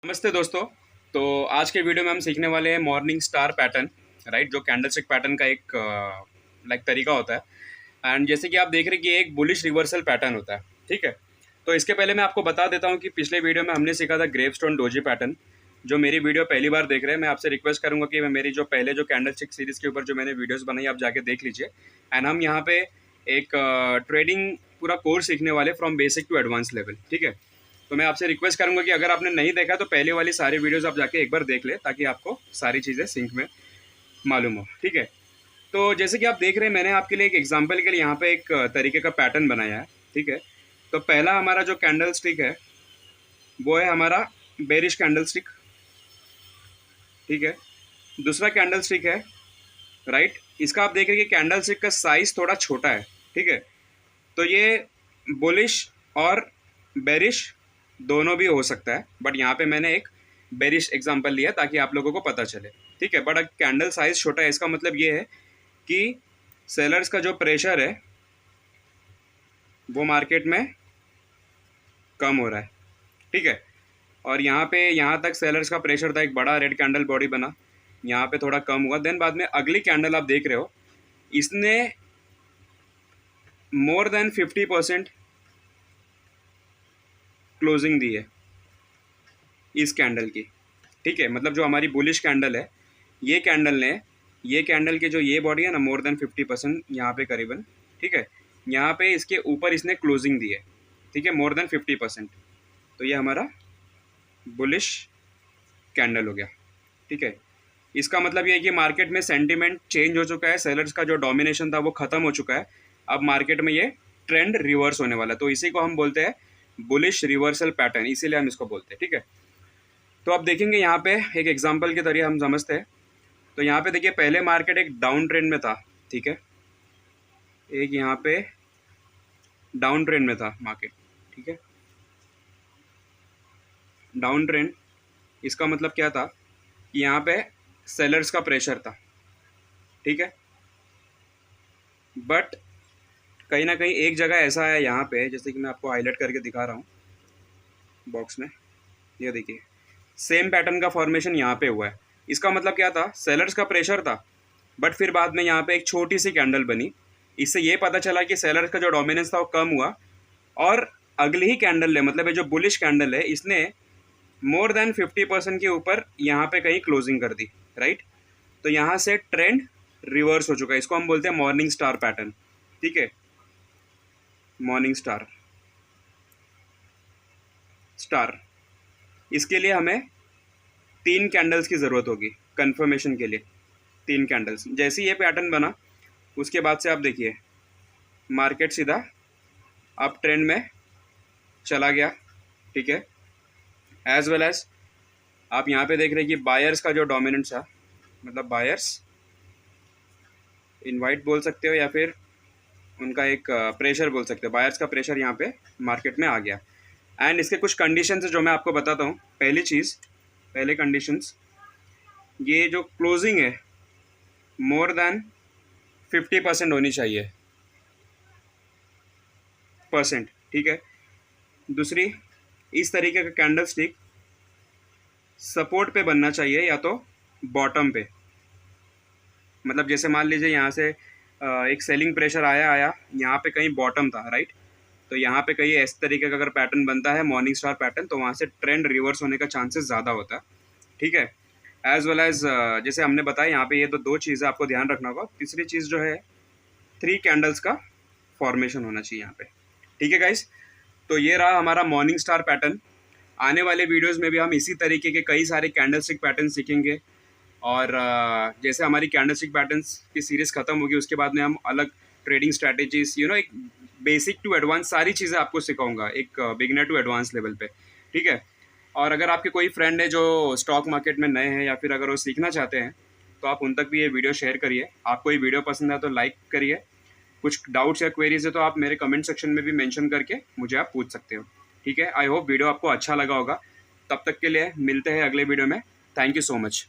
नमस्ते दोस्तों। तो आज के वीडियो में हम सीखने वाले हैं मॉर्निंग स्टार पैटर्न, राइट, जो कैंडलस्टिक पैटर्न का एक तरीका होता है। एंड जैसे कि आप देख रहे हैं कि एक बुलिश रिवर्सल पैटर्न होता है, ठीक है। तो इसके पहले मैं आपको बता देता हूँ कि पिछले वीडियो में हमने सीखा था ग्रेवस्टोन डोजी पैटर्न। जो मेरी वीडियो पहली बार देख रहे हैं, मैं आपसे रिक्वेस्ट करूँगा कि मेरी जो पहले जो कैंडलस्टिक सीरीज़ के ऊपर जो मैंने वीडियोज़ बनाई, आप जाके देख लीजिए। एंड हम यहाँ पे एक ट्रेडिंग पूरा कोर्स सीखने वाले from basic to advance level, ठीक है। तो मैं आपसे रिक्वेस्ट करूंगा कि अगर आपने नहीं देखा तो पहले वाली सारी वीडियोस आप जाके एक बार देख ले, ताकि आपको सारी चीज़ें सिंक में मालूम हो, ठीक है। तो जैसे कि आप देख रहे हैं, मैंने आपके लिए एक एग्जांपल के लिए यहाँ पे एक तरीके का पैटर्न बनाया है, ठीक है। तो पहला हमारा जो कैंडल स्टिक है वो है हमारा बेरिश कैंडल स्टिक, ठीक है। दूसरा कैंडल स्टिक है राइट, इसका आप देख रहे हैं कि कैंडल स्टिक का साइज थोड़ा छोटा है, ठीक है। तो ये बुलिश और बेरिश दोनों भी हो सकता है, बट यहाँ पे मैंने एक बेरिश एग्जांपल लिया ताकि आप लोगों को पता चले, ठीक है। बट कैंडल साइज छोटा है, इसका मतलब ये है कि सेलर्स का जो प्रेशर है वो मार्केट में कम हो रहा है, ठीक है। और यहाँ तक सेलर्स का प्रेशर था, एक बड़ा रेड कैंडल बॉडी बना, यहाँ पे थोड़ा कम हुआ। देन बाद में अगली कैंडल आप देख रहे हो, इसने मोर देन 50% क्लोजिंग दी है इस कैंडल की, ठीक है। मतलब जो हमारी बुलिश कैंडल है, ये कैंडल के जो ये बॉडी है ना, मोर देन 50% यहाँ पे करीबन, ठीक है। यहाँ पे इसके ऊपर इसने क्लोजिंग दी है, ठीक है, मोर देन 50%। तो ये हमारा बुलिश कैंडल हो गया, ठीक है। इसका मतलब ये है कि मार्केट में सेंटिमेंट चेंज हो चुका है, सेलर्स का जो डोमिनेशन था वो ख़त्म हो चुका है। अब मार्केट में ये ट्रेंड रिवर्स होने वाला है, तो इसी को हम बोलते हैं बुलिश रिवर्सल पैटर्न, इसीलिए हम इसको बोलते हैं, ठीक है। तो आप देखेंगे यहाँ पे एक एग्जांपल के जरिए हम समझते हैं। तो यहाँ पे देखिए, पहले मार्केट एक डाउन ट्रेंड में था, ठीक है, एक यहाँ पे डाउन ट्रेंड में था मार्केट, ठीक है। डाउन ट्रेंड, इसका मतलब क्या था कि यहाँ पे सेलर्स का प्रेशर था, ठीक है। बट कहीं ना कहीं एक जगह ऐसा है यहाँ पे, जैसे कि मैं आपको हाईलाइट करके दिखा रहा हूँ बॉक्स में, ये देखिए सेम पैटर्न का फॉर्मेशन यहाँ पे हुआ है। इसका मतलब क्या था, सेलर्स का प्रेशर था, बट फिर बाद में यहाँ पे एक छोटी सी कैंडल बनी। इससे ये पता चला कि सेलर्स का जो डोमिनेंस था वो कम हुआ, और अगली ही कैंडल है, मतलब ये जो बुलिश कैंडल है, इसने मोर देन 50% के ऊपर यहाँ पे कहीं क्लोजिंग कर दी, राइट। तो यहाँ से ट्रेंड रिवर्स हो चुका है, इसको हम बोलते हैं मॉर्निंग स्टार पैटर्न, ठीक है। मॉर्निंग स्टार इसके लिए हमें 3 कैंडल्स की ज़रूरत होगी कंफर्मेशन के लिए। 3 कैंडल्स, जैसे ही ये पैटर्न बना उसके बाद से आप देखिए मार्केट सीधा अप ट्रेंड में चला गया, ठीक है। एज वेल एज आप यहाँ पे देख रहे हैं कि बायर्स का जो डोमिनेंस था, मतलब बायर्स इनवाइट बोल सकते हो या फिर उनका एक प्रेशर बोल सकते हो, बायर्स का प्रेशर यहाँ पे मार्केट में आ गया। एंड इसके कुछ कंडीशंस जो मैं आपको बताता हूँ। पहले कंडीशंस, ये जो क्लोजिंग है मोर देन 50% होनी चाहिए, ठीक है। दूसरी, इस तरीके का कैंडल स्टिक सपोर्ट पे बनना चाहिए या तो बॉटम पे, मतलब जैसे मान लीजिए यहाँ से एक सेलिंग प्रेशर आया यहाँ पे कहीं बॉटम था, राइट। तो यहाँ पे कहीं इस तरीके का अगर पैटर्न बनता है मॉर्निंग स्टार पैटर्न, तो वहाँ से ट्रेंड रिवर्स होने का चांसेस ज़्यादा होता है, ठीक है। एज वेल एज जैसे हमने बताया यहाँ पे, ये तो 2 चीज़ें आपको ध्यान रखना होगा। तीसरी चीज़ जो है 3 कैंडल्स का फॉर्मेशन होना चाहिए यहाँ पे, ठीक है गाइस। तो ये रहा हमारा मॉर्निंग स्टार पैटर्न। आने वाले वीडियोस में भी हम इसी तरीके के कई सारे कैंडलस्टिक पैटर्न सीखेंगे, और जैसे हमारी कैंडलस्टिक पैटर्न्स की सीरीज़ ख़त्म होगी उसके बाद में हम अलग ट्रेडिंग स्ट्रैटेजीज, एक बेसिक टू एडवांस सारी चीज़ें आपको सिखाऊंगा, एक बिगिनर टू एडवांस लेवल पे, ठीक है। और अगर आपके कोई फ्रेंड है जो स्टॉक मार्केट में नए हैं या फिर अगर वो सीखना चाहते हैं, तो आप उन तक भी ये वीडियो शेयर करिए। आपको ये वीडियो पसंद है तो लाइक करिए। कुछ डाउट्स या क्वेरीज है तो आप मेरे कमेंट सेक्शन में भी मेंशन करके मुझे आप पूछ सकते हो, ठीक है। आई होप वीडियो आपको अच्छा लगा होगा। तब तक के लिए मिलते हैं अगले वीडियो में। Thank you so much.